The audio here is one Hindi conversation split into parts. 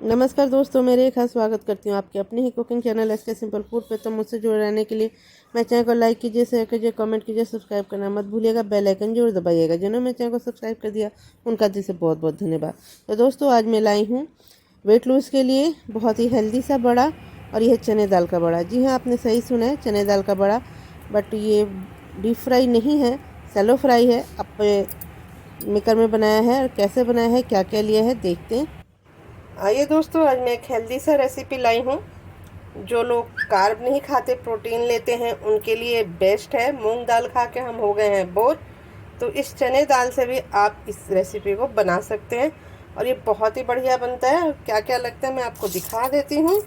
नमस्कार दोस्तों, मेरे एक खास स्वागत करती हूँ आपके अपने ही कुकिंग चैनल एस के सिंपल फूड पे। तो मुझसे जुड़े रहने के लिए मैं चैनल को लाइक कीजिए, शेयर कीजिए, कमेंट कीजिए, सब्सक्राइब करना मत भूलिएगा। बेल आइकन जरूर दबाइएगा। जिन्होंने मेरे चैनल को सब्सक्राइब कर दिया उनका दिल से बहुत बहुत धन्यवाद। तो दोस्तों, आज मैं लाई हूँ वेट लूज़ के लिए बहुत ही हेल्दी सा बड़ा, और यह चने दाल का बड़ा। जी हाँ, आपने सही सुना है, चने दाल का बड़ा। बट ये डीप फ्राई नहीं है, सैलो फ्राई है। अब मेकर में बनाया है, और कैसे बनाया है, क्या क्या लिया है, देखते हैं। आइए दोस्तों, आज मैं एक हेल्दी सा रेसिपी लाई हूँ। जो लोग कार्ब नहीं खाते, प्रोटीन लेते हैं, उनके लिए बेस्ट है। मूंग दाल खा के हम हो गए हैं बोर, तो इस चने दाल से भी आप इस रेसिपी को बना सकते हैं और ये बहुत ही बढ़िया बनता है। क्या क्या लगता है मैं आपको दिखा देती हूँ,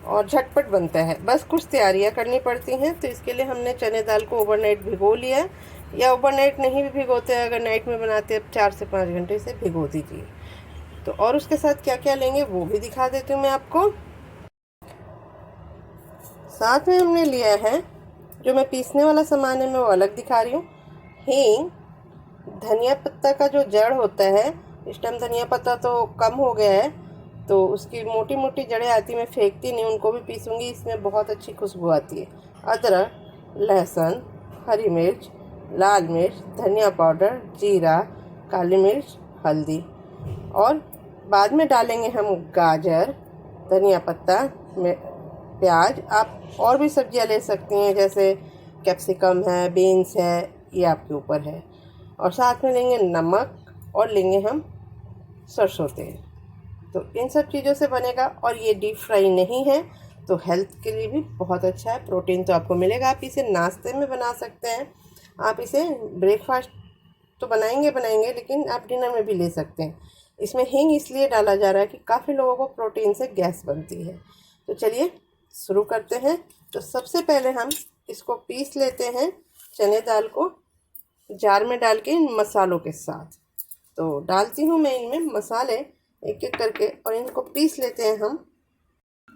और झटपट बनता है। बस कुछ तैयारियाँ करनी पड़ती हैं। तो इसके लिए हमने चने दाल को ओवरनाइट भिगो लिया है, या ओवरनाइट नहीं भी भिगोते हैं, अगर नाइट में बनाते हैं 4 से 5 घंटे से भिगो दीजिए। तो और उसके साथ क्या क्या लेंगे वो भी दिखा देती हूँ मैं आपको। साथ में हमने लिया है, जो मैं पीसने वाला सामान है मैं वो अलग दिखा रही हूँ। हींग, धनिया पत्ता का जो जड़ होता है, इस टाइम धनिया पत्ता तो कम हो गया है, तो उसकी मोटी मोटी जड़ें आती, मैं फेंकती नहीं, उनको भी पीसूँगी, इसमें बहुत अच्छी खुशबू आती है। अदरक, लहसुन, हरी मिर्च, लाल मिर्च, धनिया पाउडर, जीरा, काली मिर्च, हल्दी, और बाद में डालेंगे हम गाजर, धनिया पत्ता, प्याज। आप और भी सब्जियां ले सकती हैं, जैसे कैप्सिकम है, बीन्स है, ये आपके ऊपर है। और साथ में लेंगे नमक, और लेंगे हम सरसों तेल। तो इन सब चीज़ों से बनेगा, और ये डीप फ्राई नहीं है, तो हेल्थ के लिए भी बहुत अच्छा है। प्रोटीन तो आपको मिलेगा। आप इसे नाश्ते में बना सकते हैं, आप इसे ब्रेकफास्ट तो बनाएंगे, लेकिन आप डिनर में भी ले सकते हैं। इसमें हींग इसलिए डाला जा रहा है कि काफ़ी लोगों को प्रोटीन से गैस बनती है। तो चलिए शुरू करते हैं। तो सबसे पहले हम इसको पीस लेते हैं, चने दाल को जार में डाल के इन मसालों के साथ। तो डालती हूँ मैं इनमें मसाले एक एक करके, और इनको पीस लेते हैं हम।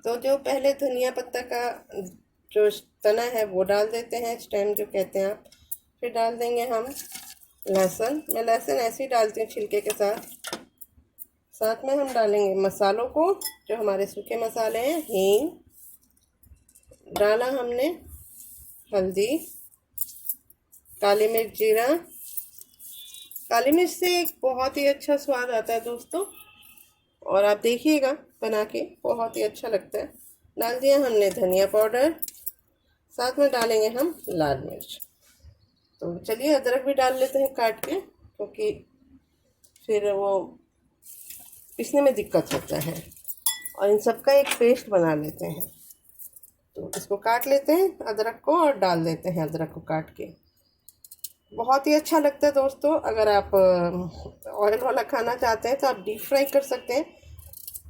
तो जो पहले धनिया पत्ता का जो तना है वो डाल देते हैं, स्टेम जो कहते हैं आप। फिर डाल देंगे हम लहसुन। मैं लहसुन ऐसे ही डालती हूँ छिलके के साथ। साथ में हम डालेंगे मसालों को, जो हमारे सूखे मसाले हैं। हींग डाला हमने, हल्दी, काली मिर्च, जीरा। काली मिर्च से एक बहुत ही अच्छा स्वाद आता है दोस्तों, और आप देखिएगा बना के, बहुत ही अच्छा लगता है। डाल दिया हमने धनिया पाउडर, साथ में डालेंगे हम लाल मिर्च। तो चलिए अदरक भी डाल लेते हैं काट के, क्योंकि फिर वो पीसने में दिक्कत होता है। और इन सब का एक पेस्ट बना लेते हैं। तो इसको काट लेते हैं अदरक को, और डाल देते हैं अदरक को काट के। बहुत ही अच्छा लगता है दोस्तों। अगर आप ऑयल वाला खाना चाहते हैं तो आप डीप फ्राई कर सकते हैं,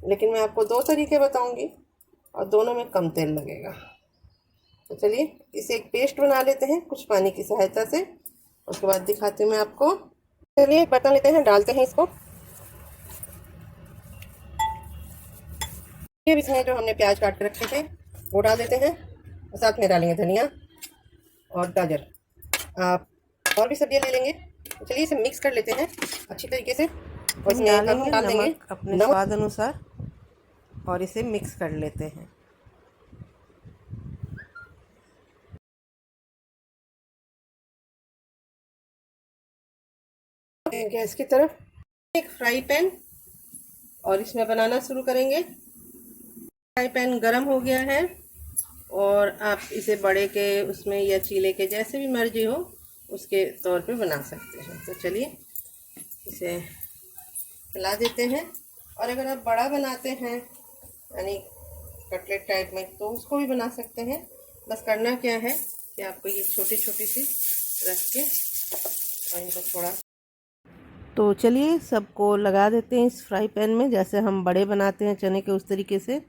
लेकिन मैं आपको 2 तरीके बताऊंगी, और दोनों में कम तेल लगेगा। तो चलिए इसे एक पेस्ट बना लेते हैं कुछ पानी की सहायता से, उसके बाद दिखाती हूँ मैं आपको। चलिए एक बर्तन लेते हैं, डालते हैं इसको। ये इसमें जो हमने प्याज काट के रखे थे वो डाल देते हैं, और साथ में डालेंगे धनिया और गाजर। आप और भी सब्जियां ले लेंगे। तो चलिए इसे मिक्स कर लेते हैं अच्छी तरीके से, और इसमें हम डाल देंगे नमक अपने स्वाद अनुसार, और इसे मिक्स कर लेते हैं। गैस की तरफ एक फ्राई पैन, और इसमें बनाना शुरू करेंगे। फ्राई पैन गरम हो गया है, और आप इसे बड़े के उसमें या चीले के, जैसे भी मर्जी हो उसके तौर पे बना सकते हैं। तो चलिए इसे फैला देते हैं। और अगर आप बड़ा बनाते हैं, यानी कटलेट टाइप में, तो उसको भी बना सकते हैं। बस करना क्या है कि आपको ये छोटी छोटी सी रख के, और इनको थोड़ा। तो चलिए सबको लगा देते हैं इस फ्राई पैन में, जैसे हम बड़े बनाते हैं चने के, उस तरीके से।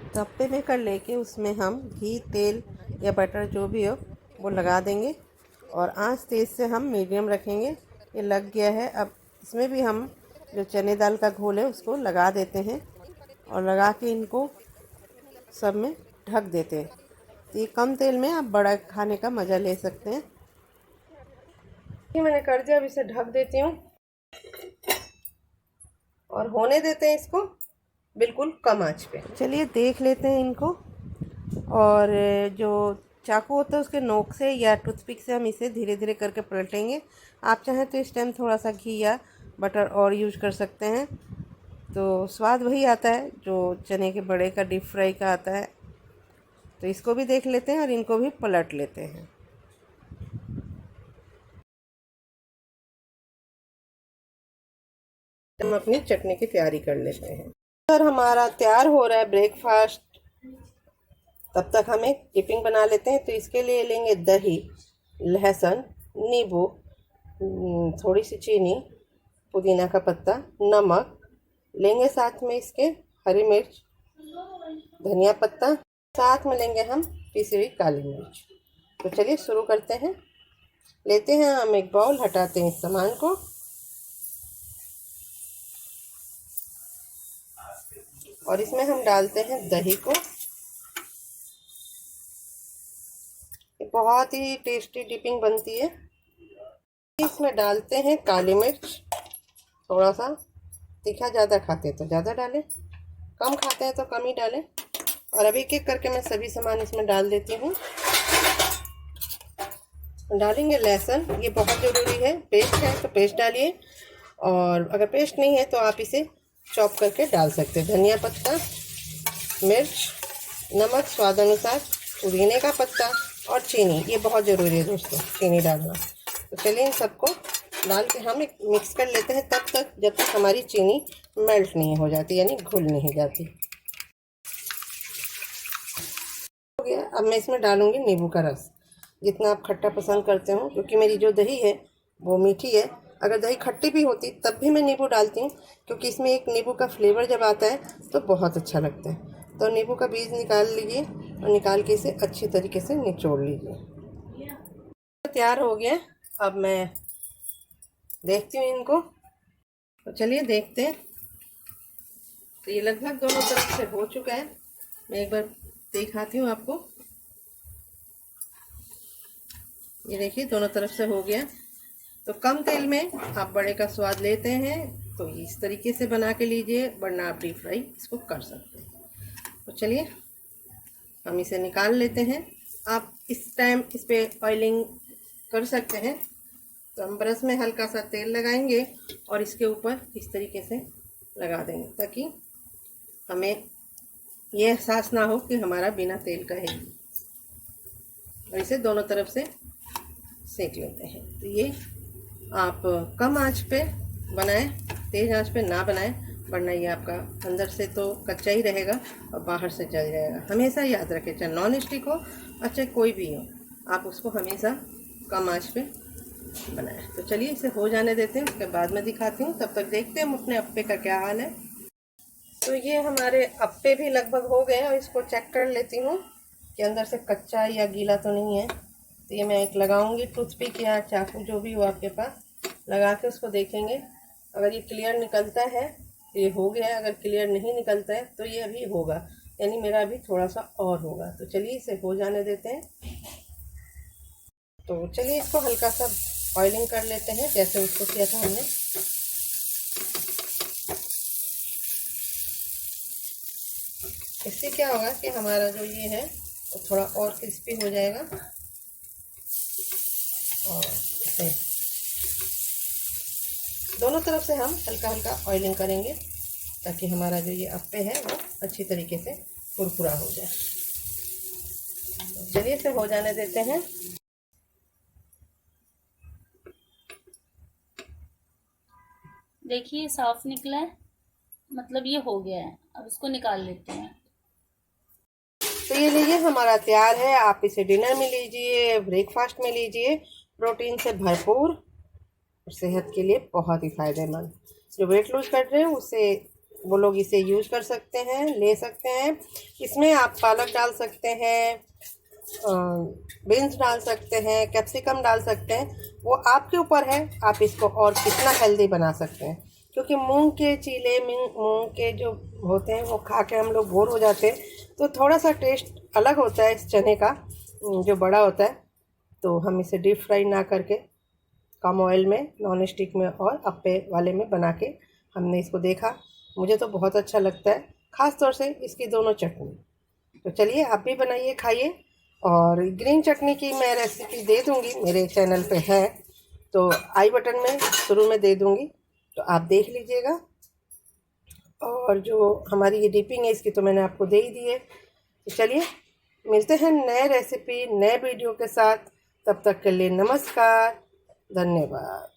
तप्पे में कर लेके उसमें हम घी, तेल या बटर जो भी हो वो लगा देंगे, और आंच तेज़ से हम मीडियम रखेंगे। ये लग गया है। अब इसमें भी हम जो चने दाल का घोल है उसको लगा देते हैं, और लगा के इनको सब में ढक देते हैं। तो ये कम तेल में आप बड़ा खाने का मज़ा ले सकते हैं। ये मैंने कर दिया, अब इसे ढक देती हूँ और होने देते हैं इसको बिल्कुल कम आंच पे। चलिए देख लेते हैं इनको। और जो चाकू होता है उसके नोक से या टूथपिक से हम इसे धीरे धीरे करके पलटेंगे। आप चाहें तो इस टाइम थोड़ा सा घी या बटर और यूज़ कर सकते हैं, तो स्वाद वही आता है जो चने के बड़े का डीप फ्राई का आता है। तो इसको भी देख लेते हैं और इनको भी पलट लेते हैं। हम अपनी चटनी की तैयारी कर लेते हैं। अगर हमारा तैयार हो रहा है ब्रेकफास्ट, तब तक हम एक टिपिंग बना लेते हैं। तो इसके लिए लेंगे दही, लहसुन, नींबू, थोड़ी सी चीनी, पुदीना का पत्ता, नमक लेंगे, साथ में इसके हरी मिर्च, धनिया पत्ता, साथ में लेंगे हम पीसी हुई काली मिर्च। तो चलिए शुरू करते हैं। लेते हैं हम एक बाउल, हटाते हैं इस सामान को और इसमें हम डालते हैं दही को। ये बहुत ही टेस्टी डिपिंग बनती है। इसमें डालते हैं काली मिर्च, थोड़ा सा तीखा ज़्यादा खाते हैं तो ज़्यादा डालें, कम खाते हैं तो कम ही डालें। और अब एक एक करके मैं सभी सामान इसमें डाल देती हूँ। डालेंगे लहसुन, ये बहुत ज़रूरी है। पेस्ट है तो पेस्ट डालिए, और अगर पेस्ट नहीं है तो आप इसे चॉप करके डाल सकते हैं। धनिया पत्ता, मिर्च, नमक स्वाद अनुसार, पुदीने का पत्ता और चीनी, ये बहुत ज़रूरी है दोस्तों, चीनी डालना। तो चलिए इन सबको डाल के हम एक मिक्स कर लेते हैं तब तक जब तक हमारी चीनी मेल्ट नहीं हो जाती, यानी घुल नहीं जाती। हो गया। अब मैं इसमें डालूंगी नींबू का रस, जितना आप खट्टा पसंद करते हो, क्योंकि मेरी जो दही है वो मीठी है। अगर दही खट्टी भी होती तब भी मैं नींबू डालती हूँ, क्योंकि इसमें एक नींबू का फ्लेवर जब आता है तो बहुत अच्छा लगता है। तो नींबू का बीज निकाल लीजिए और निकाल के इसे अच्छी तरीके से निचोड़ लीजिए। तैयार हो गया। अब मैं देखती हूँ इनको, तो चलिए देखते हैं। तो ये लगभग दोनों तरफ से हो चुका है। मैं एक बार दिखाती हूँ आपको। ये देखिए दोनों तरफ से हो गया। तो कम तेल में आप बड़े का स्वाद लेते हैं तो इस तरीके से बना के लीजिए, वरना आप डीप फ्राई इसको कर सकते हैं। तो चलिए हम इसे निकाल लेते हैं। आप इस टाइम इस पर ऑयलिंग कर सकते हैं। तो हम ब्रश में हल्का सा तेल लगाएंगे और इसके ऊपर इस तरीके से लगा देंगे, ताकि हमें ये एहसास ना हो कि हमारा बिना तेल का है। और इसे दोनों तरफ से सेक लेते हैं। तो ये आप कम आंच पे बनाएं, तेज़ आंच पे ना बनाएं, वरना ये आपका अंदर से तो कच्चा ही रहेगा और बाहर से जल जाएगा। हमेशा याद रखें, चाहे नॉन स्टिक हो और चाहे कोई भी हो, आप उसको हमेशा कम आंच पे बनाएं। तो चलिए इसे हो जाने देते हैं, उसके बाद में दिखाती हूँ। तब तक देखते हैं हम अपने अप्पे का क्या हाल है। तो ये हमारे अप्पे भी लगभग हो गए और इसको चेक कर लेती हूँ कि अंदर से कच्चा या गीला तो नहीं है। तो ये मैं एक लगाऊंगी, टूथपिक या चाकू जो भी हो आपके पास, लगा के उसको देखेंगे। अगर ये क्लियर निकलता है तो ये हो गया, अगर क्लियर नहीं निकलता है तो ये अभी होगा, यानी मेरा अभी थोड़ा सा और होगा। तो चलिए इसे हो जाने देते हैं। तो चलिए इसको हल्का सा ऑयलिंग कर लेते हैं, जैसे उसको किया था हमने। इससे क्या होगा कि हमारा जो ये है वो थोड़ा और क्रिस्पी हो जाएगा। और इसे दोनों तरफ से हम हल्का हल्का ऑयलिंग करेंगे, ताकि हमारा जो ये अप्पे है वो अच्छी तरीके से कुरकुरा हो जाए। चलिए इसे हो जाने देते हैं। देखिए साफ निकला है, मतलब ये हो गया है। अब इसको निकाल लेते हैं। तो ये लीजिए हमारा तैयार है। आप इसे डिनर में लीजिए, ब्रेकफास्ट में लीजिए, प्रोटीन से भरपूर और सेहत के लिए बहुत ही फ़ायदेमंद। जो वेट लूज कर रहे हैं उसे वो लोग इसे यूज़ कर सकते हैं, ले सकते हैं। इसमें आप पालक डाल सकते हैं, बीन्स डाल सकते हैं, कैप्सिकम डाल सकते हैं, वो आपके ऊपर है आप इसको और कितना हेल्दी बना सकते हैं। क्योंकि मूंग के चीले, मूंग के जो होते हैं वो खा के हम लोग बोर हो जाते हैं, तो थोड़ा सा टेस्ट अलग होता है इस चने का जो बड़ा होता है। तो हम इसे डीप फ्राई ना करके कम ऑयल में, नॉन स्टिक में और अप्पे वाले में बना के हमने इसको देखा। मुझे तो बहुत अच्छा लगता है, ख़ास तौर से इसकी दोनों चटनी। तो चलिए आप भी बनाइए, खाइए। और ग्रीन चटनी की मैं रेसिपी दे दूँगी, मेरे चैनल पे है, तो आई बटन में शुरू में दे दूँगी, तो आप देख लीजिएगा। और जो हमारी ये डिपिंग है इसकी तो मैंने आपको दे ही दी है। तो चलिए मिलते हैं नए रेसिपी, नए वीडियो के साथ। तब तक के लिए नमस्कार, धन्यवाद।